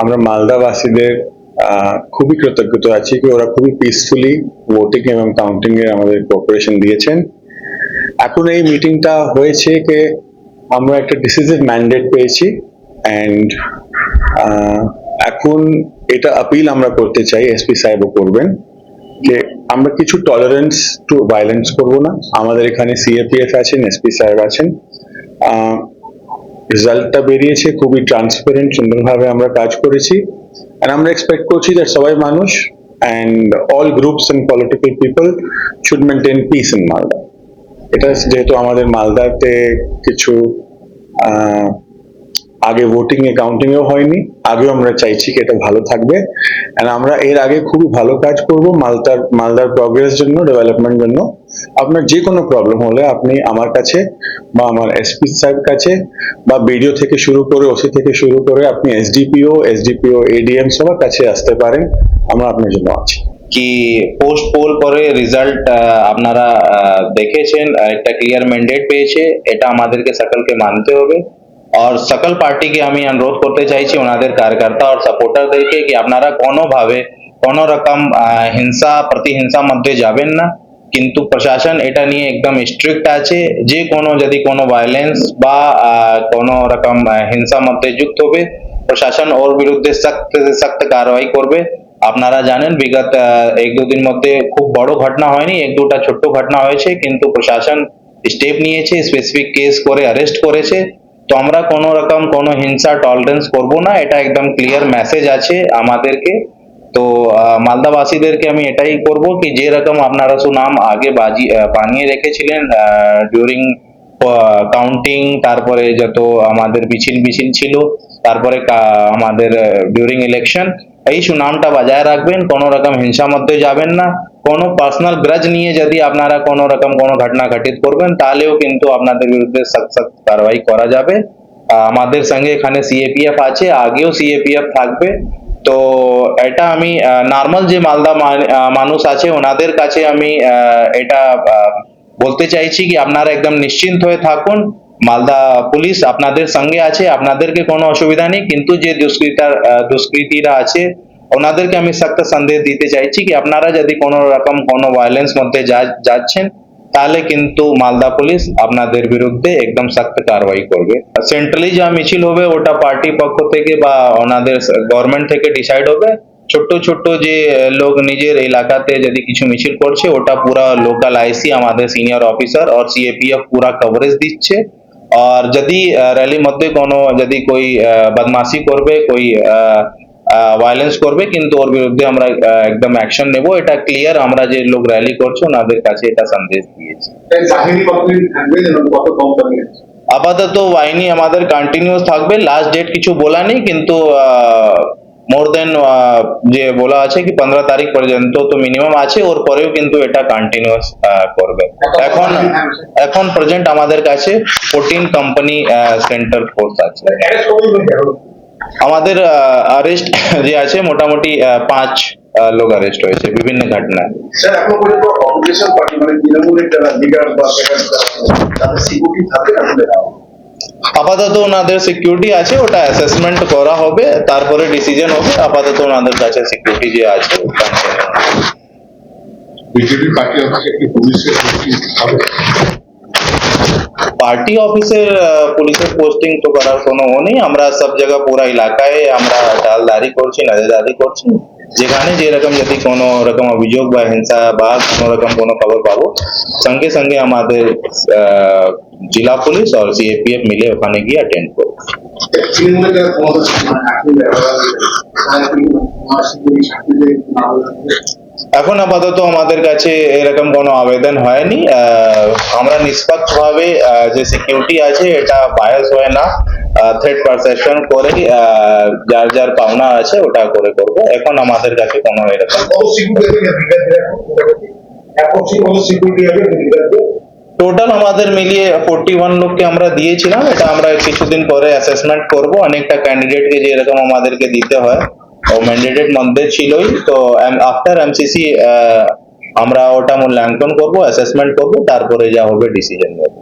আমরা মালদাবাসীদের খুবই কৃতজ্ঞ আছি কি ওরা খুবই পিসফুলি ভোটিং এবং কাউন্টিং এর আমাদের কোঅপারেশন দিয়েছেন। এখন এই মিটিংটা হয়েছে যে আমরা একটা ডিসিসিভ ম্যান্ডেট পেয়েছি এন্ড এখন এটা আপিল আমরা করতে চাই, এসপি সাহেবও করবেন, যে আমরা কিছু টলারেন্স টু ভায়োলেন্স করব না। আমাদের এখানে সিএপিএফ আছেন, এসপি সাহেব আছেন, রেজাল্টটা বেরিয়েছে খুবই ট্রান্সপারেন্ট, সুন্দরভাবে আমরা কাজ করেছি and আমরা এক্সপেক্ট করছি যে সবাই মানুষ and all groups and political people should maintain peace in Malda. এটা যেহেতু আমাদের মালদাতে কিছু আগে ভোটিং এ কাউন্টিং এও হয়নি, আগেও আমরা চাইছি কি এটা ভালো থাকবে and আমরা এর আগে খুবই ভালো কাজ করব মালদার প্রগ্রেস জন্য, ডেভেলপমেন্ট জন্য। আপনার যে কোনো প্রবলেম হলে আপনি আমার কাছে বা আমার এসপি সাহেব কাছে বা বিডিও থেকে শুরু করে ওসি থেকে শুরু করে আপনি এসডিপিও এডিএম সবার কাছে আসতে পারেন, আমরা আপনার জন্য আছি। কি পোস্ট পোল করে রেজাল্ট আপনারা দেখেছেন, একটা ক্লিয়ার ম্যান্ডেট পেয়েছে, এটা আমাদেরকে সকলকে মানতে হবে। আর সকল পার্টিকে আমি অনুরোধ করতে চাইছি ওনাদের কার্যকর্তা আর সাপোর্টারদেরকে কি আপনারা কোনোভাবে কোনো রকম প্রতিহিংসা মধ্যে যাবেন না, কিন্তু প্রশাসন এটা নিয়ে একদম স্ট্রিক্ট আছে। যে কোনো যদি কোনো ভায়োলেন্স বা কোনো রকম হিংসা মধ্যে যুক্ত হবে, প্রশাসন ওর বিরুদ্ধে সখ্ত কারবাই করবে। আপনারা জানেন বিগত এক দু দিন মধ্যে খুব বড় ঘটনা হয়নি, এক দুটা ছোট্ট ঘটনা হয়েছে, কিন্তু প্রশাসন স্টেপ নিয়েছে, স্পেসিফিক কেস করে অ্যারেস্ট করেছে। তো আমরা কোনো রকম কোনো হিংসা টলারেন্স করব না, এটা একদম ক্লিয়ার মেসেজ আছে আমাদেরকে। তো মালদাবাসীদেরকে আমি এটাই করব কি যে রকম আপনারা সুনাম আগে বানিয়ে রেখেছিলেন ডিউরিং কাউন্টিং, তারপরে যত আমাদের মিছিল ছিল, তারপরে আমাদের ডিউরিং ইলেকশন, এই সুনামটা বজায় রাখবেন, কোনো রকম হিংসা মধ্যে যাবেন না। কোনো পার্সোনাল গ্রাজ নিয়ে যদি আপনারা কোনো রকম কোনো ঘটনা ঘটিত করবেন তাহলেও কিন্তু আপনাদের বিরুদ্ধে সখ্ত কারবাই করা যাবে। আমাদের সঙ্গে এখানে সিএপিএফ আছে, আগেও সিএপিএফ থাকবে। তো এটা আমি নরমাল যে মালদা মানুষ আছে ওনাদের কাছে আমি এটা বলতে চাইছি কি আপনারা একদম নিশ্চিন্ত হয়ে থাকুন, মালদা পুলিশ আপনাদের সঙ্গে আছে, আপনাদেরকে কোনো অসুবিধা নেই। কিন্তু যে দুষ্কৃতীরা আছে ওনাদেরকে আমি সখ্ত সন্দেশ দিতে চাইছি কি আপনারা যদি কোনো রকম কোনো ভায়োলেন্স মধ্যে যাচ্ছেন তাহলে কিন্তু মালদা পুলিশ আপনাদের বিরুদ্ধে একদম সখ্ত কারবাই করবে। সেন্ট্রালি যা মিছিল হবে ওটা পার্টি পক্ষ থেকে বা ওনাদের গভর্নমেন্ট থেকে ডিসাইড হবে। ছোট্ট যে লোক নিজের এলাকাতে যদি কিছু মিছিল করছে ওটা পুরা লোকাল আইসি আমাদের সিনিয়র অফিসার আর সিএপিএফ পুরা কভারেজ দিচ্ছে। আর যদি র্যালির মধ্যে কোনো যদি কই বদমাশি করবে, কই ভায়োলেন্স করবে, কিন্তু ওর বিরুদ্ধে আমরা একদম অ্যাকশন নেব, এটা ক্লিয়ার আমরা যে লোক র্যালি করছে ওনাদের কাছে এটা সন্দেশ দিয়েছি। আপাতত বাহিনী আমাদের কন্টিনিউস থাকবে, লাস্ট ডেট কিছু বলা নেই, কিন্তু মোর দেন যে বলা আছে কি 15 তারিখ পর্যন্ত তো মিনিমাম আছে, ওর পরেও কিন্তু এটা কন্টিনিউস করবে। এখন প্রেজেন্ট আমাদের কাছে 14 কোম্পানি সেন্টার ফোর্স আছে। আমাদের অ্যারেস্ট যে আছে মোটামুটি 5 লোক অ্যারেস্ট হয়েছে বিভিন্ন ঘটনায়। স্যার এখন পর্যন্ত অপোজিশন পার্টি মানে তৃণমূলের যারা লিডার বা তাদের সিকিউরিটি থাকে না? আপাতত ওনাদের সিকিউরিটি আছে, ওটা অ্যাসেসমেন্ট করা হবে, তারপরে ডিসিশন হবে। আপাতত ওনাদের কাছে সিকিউরিটি যে আছে বিজেপি পার্টি অফিসে কি পুলিশের হবে? পার্টি অফিসের পুলিশের পোস্টিং তো করার কোনো নেই। আমরা সব জায়গা পুরা এলাকায় আমরা ডালদারি করছি, নজরদারি করছি। যেখানে যেরকম যদি কোনো রকম অভিযোগ বা হিংসা বা কোনো রকম কোনো খবর পাবো, সঙ্গে সঙ্গে আমাদের জেলা পুলিশ আর সিএপিএফ মিলে ওখানে গিয়ে অ্যাটেন্ড করবো। এখন আপাতত আমাদের কাছে এরকম কোনো আবেদন হয়নি। আমরা নিষ্পক্ষভাবে যে সিকিউরিটি আছে এটা বায়াস হয় না, থ্রেট পারসেপশন করে যার পাওনা আছে ওটা করে করব। এখন আমাদের কাছে কোনো এরকম টোটাল আমাদের মিলিয়ে 41 লোককে আমরা দিয়েছিলাম। এটা আমরা কিছুদিন পরে অ্যাসেসমেন্ট করব। অনেকটা ক্যান্ডিডেটকে যে এরকম আমাদেরকে দিতে হয় ও ম্যান্ডেটেড মধ্যে ছিলই, তো আফটার এমসিসি আমরা ওটা মূল্যাঙ্কন করব, অ্যাসেসমেন্ট করব, তারপরে যা হবে ডিসিশন নেব।